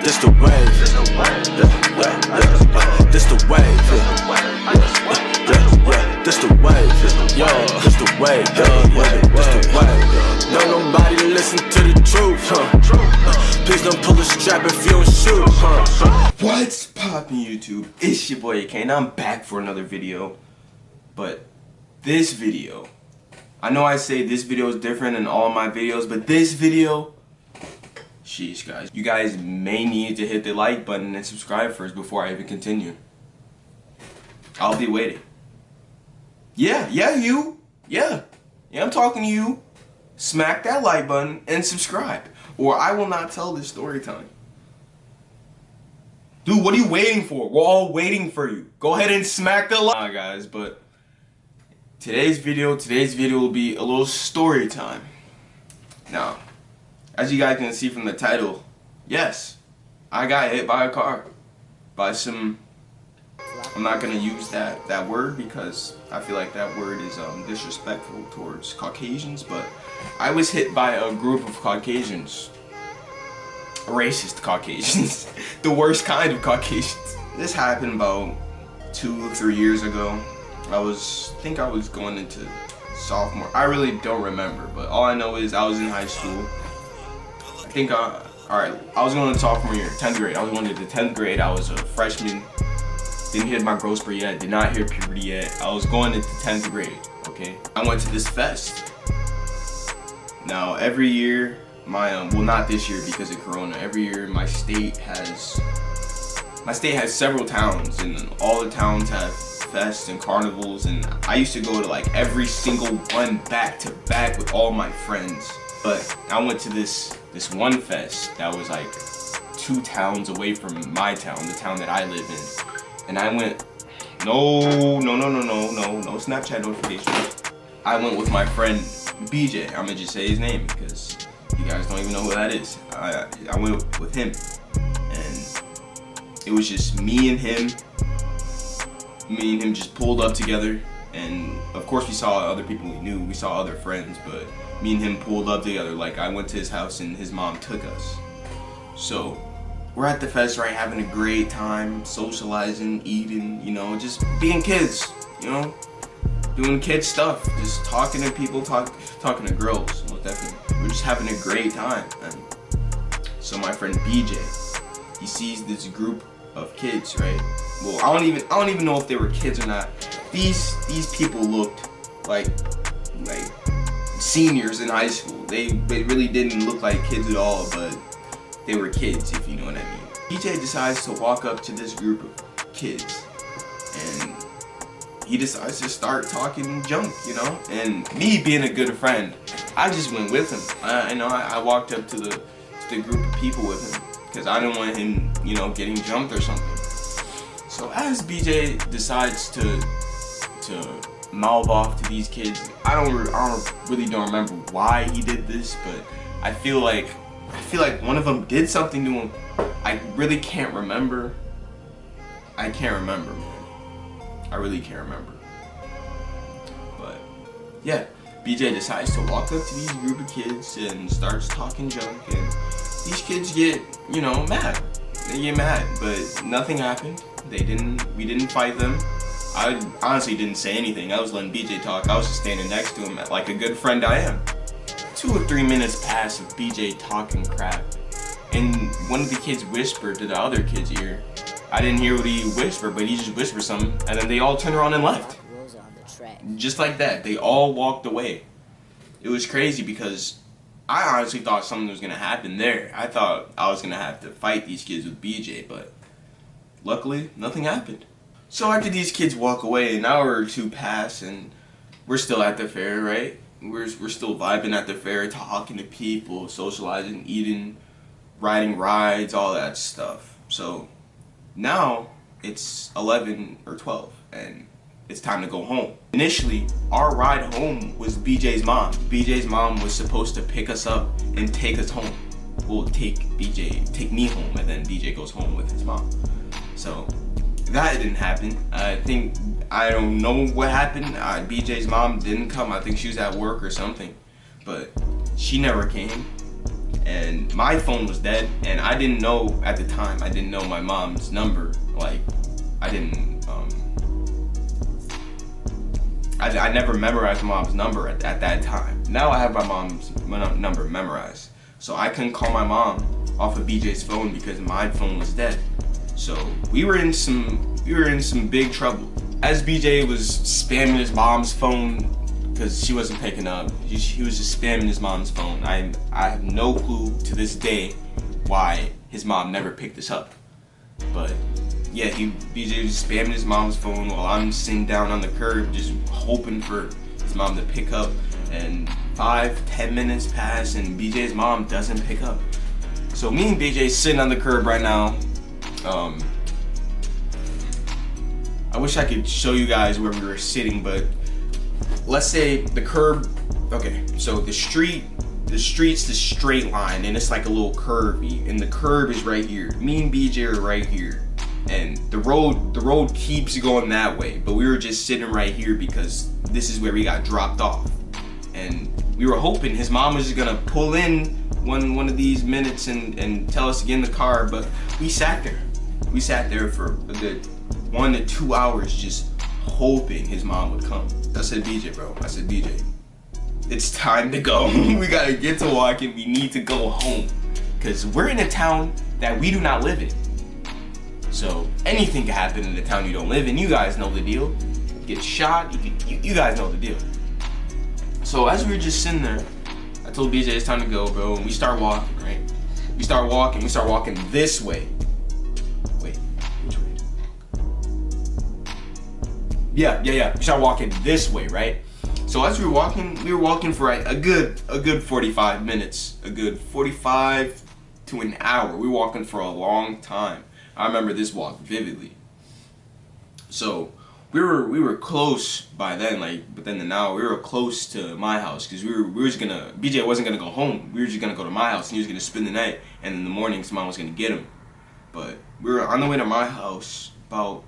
This the wave. This the wave. This the wave. Yo, this the wave. This the wave. Don't nobody listen to the truth. Please don't pull the strap if you don't shoot. What's poppin' YouTube? It's your boy AK and I'm back for another video. But this video, I know I say this video is different than all my videos, but this video, sheesh guys, you guys may need to hit the like button and subscribe first before I even continue. I'll be waiting. Yeah, I'm talking to you. Smack that like button and subscribe, or I will not tell this story time. Dude, what are you waiting for? We're all waiting for you. Go ahead and smack the like, guys. But today's video will be a little story time. Now, as you guys can see from the title, yes, I got hit by a car. By some, I'm not gonna use that word because I feel like that word is disrespectful towards Caucasians, but I was hit by a group of Caucasians. Racist Caucasians. The worst kind of Caucasians. This happened about 2 or 3 years ago. I think I was going into sophomore. I really don't remember, but all I know is I was in high school. I was going to sophomore year, 10th grade. I was going into 10th grade. I was a freshman. Didn't hit my growth spurt yet. Did not hit puberty yet. I was going into 10th grade, okay? I went to this fest. Now, every year, well, not this year because of Corona. Every year, my state has several towns, and all the towns have fests and carnivals, and I used to go to like every single one back to back with all my friends. But I went to this one fest that was like 2 towns away from my town, the town that I live in. And I went, no Snapchat notifications. I went with my friend BJ. I'm gonna just say his name because you guys don't even know who that is. I went with him, and it was just me and him just pulled up together, and of course we saw other people we knew, we saw other friends, but me and him pulled up together. Like, I went to his house and his mom took us. So we're at the fest, right, having a great time, socializing, eating, you know, just being kids, you know, doing kid stuff, just talking to people, talking to girls, most definitely. We're just having a great time. And so my friend BJ, he sees this group of kids, right? Well, I don't even know if they were kids or not. These people looked like seniors in high school. They really didn't look like kids at all, but they were kids, if you know what I mean. BJ decides to walk up to this group of kids, and he decides to start talking junk, you know? And me being a good friend, I just went with him. I walked up to the group of people with him because I didn't want him, you know, getting jumped or something. So as BJ decides to mouth off to these kids, I really don't remember why he did this, but I feel like one of them did something to him. I really can't remember. I can't remember, man. I really can't remember. But yeah, BJ decides to walk up to these group of kids and starts talking junk, and these kids get, you know, mad. They get mad, but nothing happened. We didn't fight them. I honestly didn't say anything. I was letting BJ talk. I was just standing next to him like a good friend I am. 2 or 3 minutes pass of BJ talking crap, and one of the kids whispered to the other kid's ear. I didn't hear what he whispered, but he just whispered something, and then they all turned around and left. Just like that, they all walked away. It was crazy because I honestly thought something was gonna happen there. I thought I was gonna have to fight these kids with BJ, but luckily, nothing happened. So after these kids walk away, an hour or 2 pass, and we're still at the fair, right? We're still vibing at the fair, talking to people, socializing, eating, riding rides, all that stuff. So now it's 11 or 12, and it's time to go home. Initially, our ride home was BJ's mom. BJ's mom was supposed to pick us up and take us home. Well, take me home, and then BJ goes home with his mom. So that didn't happen. I don't know what happened. BJ's mom didn't come. I think she was at work or something, but she never came. and my phone was dead, and I didn't know at the time. I didn't know my mom's number. Like, I didn't. I never memorized my mom's number at that time. Now I have my mom's number memorized, so I couldn't call my mom off of BJ's phone because my phone was dead. So we were in some big trouble. As BJ was spamming his mom's phone because she wasn't picking up, he was just spamming his mom's phone. I have no clue to this day why his mom never picked this up. But yeah, BJ was spamming his mom's phone while I'm sitting down on the curb just hoping for his mom to pick up. And 5-10 minutes pass and BJ's mom doesn't pick up. So me and BJ sitting on the curb right now. I wish I could show you guys where we were sitting, but let's say the curb, okay, so the street's the straight line and it's like a little curvy, and the curb is right here. Me and BJ are right here. And the road keeps going that way, but we were just sitting right here because this is where we got dropped off. And we were hoping his mom was just gonna pull in one of these minutes and tell us to get in the car, but we sat there. We sat there for a good 1 to 2 hours just hoping his mom would come. I said, BJ, bro, BJ, it's time to go. We gotta get to walking. We need to go home because we're in a town that we do not live in. So anything can happen in the town you don't live in. You guys know the deal. Get shot, you guys know the deal. So as we were just sitting there, I told BJ it's time to go, bro, and we start walking, right? We start walking this way. Wait, which way? Yeah, we start walking this way, right? So as we were walking for a good 45 minutes, a good 45 to an hour. We were walking for a long time. I remember this walk vividly. So we were close by then, but then now we were close to my house because BJ wasn't gonna go home. We were just gonna go to my house and he was gonna spend the night, and in the morning his mom was gonna get him. But we were on the way to my house about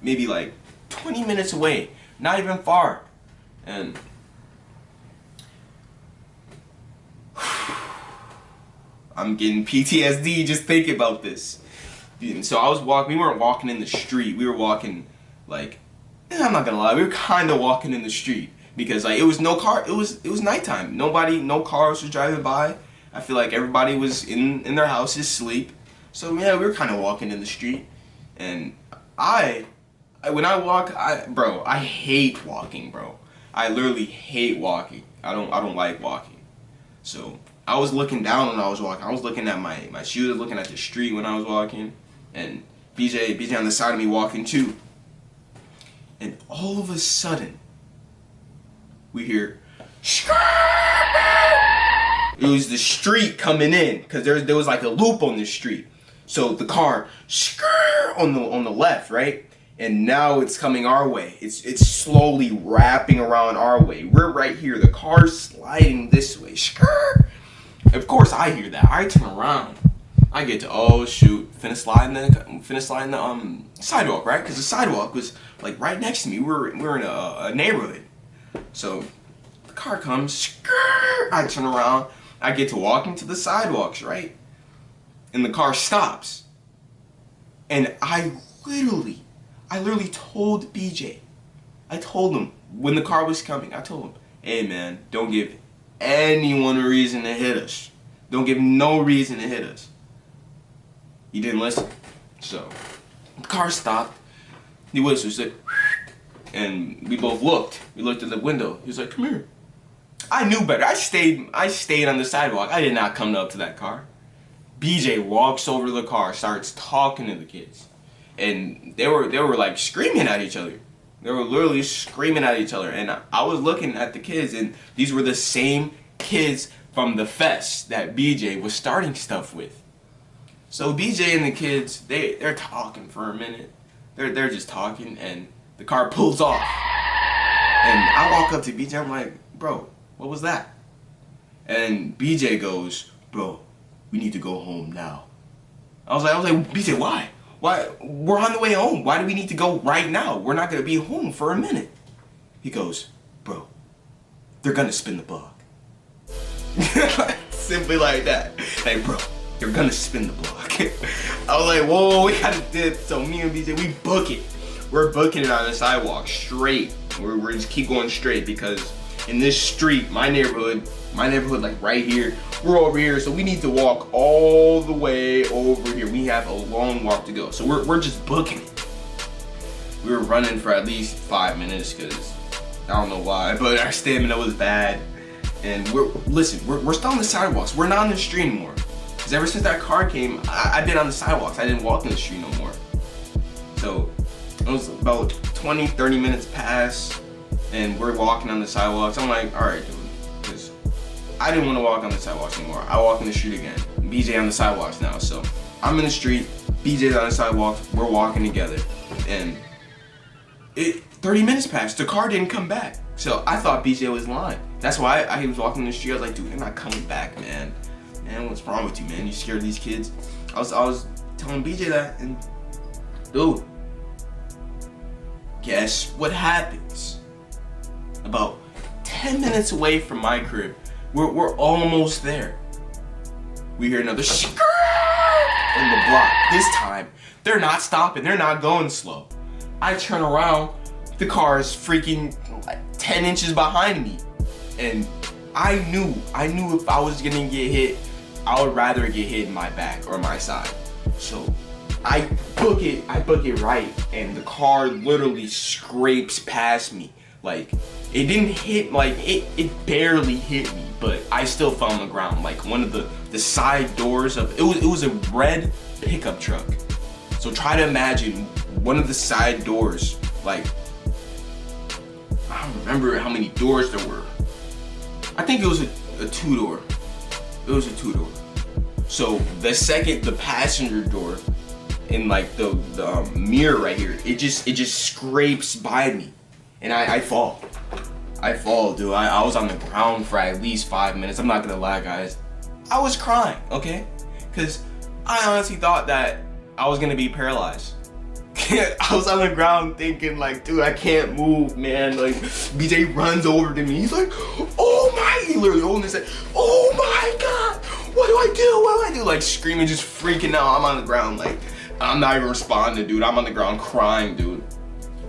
maybe like 20 minutes away, not even far, and I'm getting PTSD just thinking about this. So we weren't walking in the street. We were walking I'm not gonna lie, we were kind of walking in the street because it was no car. It was nighttime. No cars was driving by. I feel like everybody was in their houses asleep. So yeah, we were kind of walking in the street. And when I walk, I hate walking, bro. I literally hate walking. I don't like walking. So I was looking down when I was walking. I was looking at my shoes, looking at the street when I was walking. And BJ on the side of me walking too. And all of a sudden, we hear, it was the street coming in, because there was like a loop on the street. So the car, on the left, right? And now it's coming our way. It's slowly wrapping around our way. We're right here. The car's sliding this way. Of course, I hear that. I turn around. I get to, oh shoot, finna slide in the sidewalk, right? Because the sidewalk was like right next to me. We're in a neighborhood. So the car comes, I turn around, I get to walking to the sidewalks, right? And the car stops. And I literally told BJ, I told him when the car was coming, I told him, hey man, don't give anyone a reason to hit us. Don't give no reason to hit us. He didn't listen. So the car stopped. He whistled, said, and we both looked. We looked at the window. He was like, come here. I knew better. I stayed on the sidewalk. I did not come up to that car. BJ walks over to the car, starts talking to the kids. And they were like screaming at each other. They were literally screaming at each other. And I was looking at the kids, and these were the same kids from the fest that BJ was starting stuff with. So BJ and the kids, they're talking for a minute. They're just talking, and the car pulls off. And I walk up to BJ, I'm like, bro, what was that? And BJ goes, bro, we need to go home now. I was like, BJ, why? Why? We're on the way home. Why do we need to go right now? We're not gonna be home for a minute. He goes, bro, they're gonna spin the block. simply like that. Like, bro, you're gonna spin the block. I was like, whoa, we gotta dip. So me and BJ, we book it. We're booking it on the sidewalk straight. We're just keep going straight because in this street, my neighborhood like right here, we're over here, so we need to walk all the way over here. We have a long walk to go, so we're just booking it. We were running for at least 5 minutes because I don't know why, but our stamina was bad. And we're still on the sidewalks. We're not on the street anymore. Because ever since that car came, I've been on the sidewalks. I didn't walk in the street no more. So it was about 20, 30 minutes past, and we're walking on the sidewalks. I'm like, all right, dude, because I didn't want to walk on the sidewalks anymore. I walk in the street again. BJ on the sidewalks now. So I'm in the street, BJ's on the sidewalks, we're walking together. And 30 minutes passed, the car didn't come back. So I thought BJ was lying. That's why he was walking in the street. I was like, dude, they're not coming back, man. Man, what's wrong with you, man? You scared of these kids? I was telling BJ that, and dude, guess what happens? About 10 minutes away from my crib, we're almost there. We hear another in the block. This time, they're not stopping. They're not going slow. I turn around, the car is freaking like 10 inches behind me. And I knew if I was gonna get hit, I would rather get hit in my back or my side. So I book it right, and the car literally scrapes past me. Like, it didn't hit, like, it barely hit me, but I still fell on the ground. Like, one of the side doors of, it was a red pickup truck. So try to imagine one of the side doors, like, I don't remember how many doors there were. I think it was a two-door. It was a two-door. So the passenger door, in like the mirror right here, it just scrapes by me, and I fall. I fall, dude. I was on the ground for at least 5 minutes. I'm not gonna lie, guys. I was crying, okay? Because I honestly thought that I was gonna be paralyzed. I was on the ground thinking like, dude, I can't move, man. Like, BJ runs over to me. He's like, oh my, he literally holding his head. Oh my God, what do I do? What do I do? Like screaming, just freaking out. I'm on the ground, like, I'm not even responding, dude. I'm on the ground crying, dude.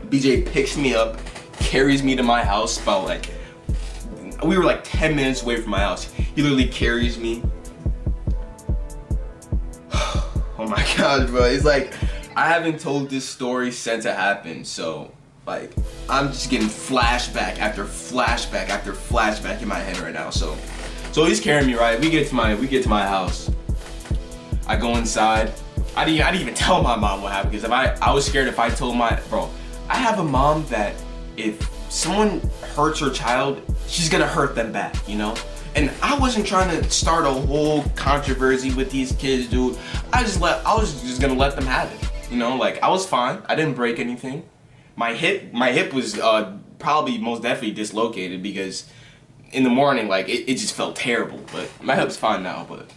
BJ picks me up, carries me to my house about like, we were like 10 minutes away from my house. He literally carries me. Oh my God, bro. It's like, I haven't told this story since it happened, so like I'm just getting flashback after flashback after flashback in my head right now. So he's carrying me, right? We get to my house. I go inside. I didn't even tell my mom what happened because if I was scared if I told bro. I have a mom that if someone hurts her child, she's gonna hurt them back, you know? And I wasn't trying to start a whole controversy with these kids, dude. I was just gonna let them have it. You know, like, I was fine. I didn't break anything. My hip was probably most definitely dislocated because in the morning, like, it just felt terrible. But my hip's fine now, but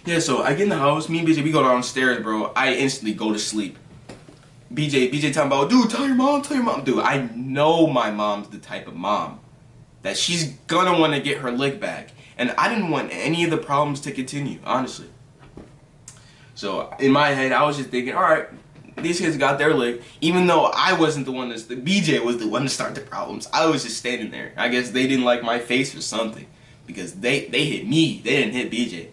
yeah, so I get in the house, me and BJ, we go downstairs, bro. I instantly go to sleep. BJ talking about, dude, tell your mom. Dude, I know my mom's the type of mom that she's gonna want to get her lick back. And I didn't want any of the problems to continue, honestly. So in my head, I was just thinking, all right, these kids got their lick. Even though I wasn't the one BJ was the one to start the problems. I was just standing there. I guess they didn't like my face or something because they hit me. They didn't hit BJ.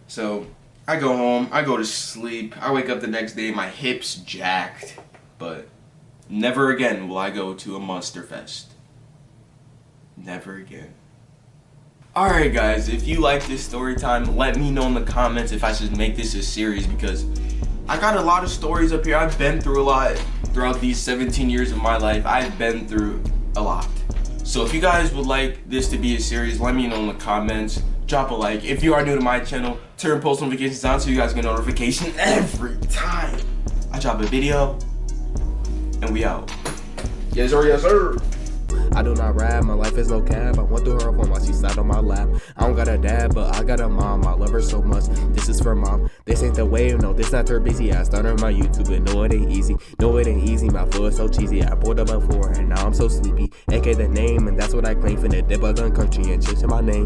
So I go home. I go to sleep. I wake up the next day. My hip's jacked. But never again will I go to a Monster Fest. Never again. Alright guys, if you like this story time, let me know in the comments if I should make this a series because I got a lot of stories up here. I've been through a lot throughout these 17 years of my life. I've been through a lot. So if you guys would like this to be a series, let me know in the comments. Drop a like. If you are new to my channel, turn post notifications on so you guys get notification every time I drop a video. And we out. Yes sir, yes sir. I do not rap, my life is no cap. I went through her phone while she sat on my lap. I don't got a dad, but I got a mom. I love her so much. This is for mom. This ain't the wave, no, this not her busy. I started my YouTube and no, it ain't easy. No, it ain't easy, my foot is so cheesy. I pulled up before and now I'm so sleepy. AK the name, and that's what I claim. Finna dip a gun country and change my name.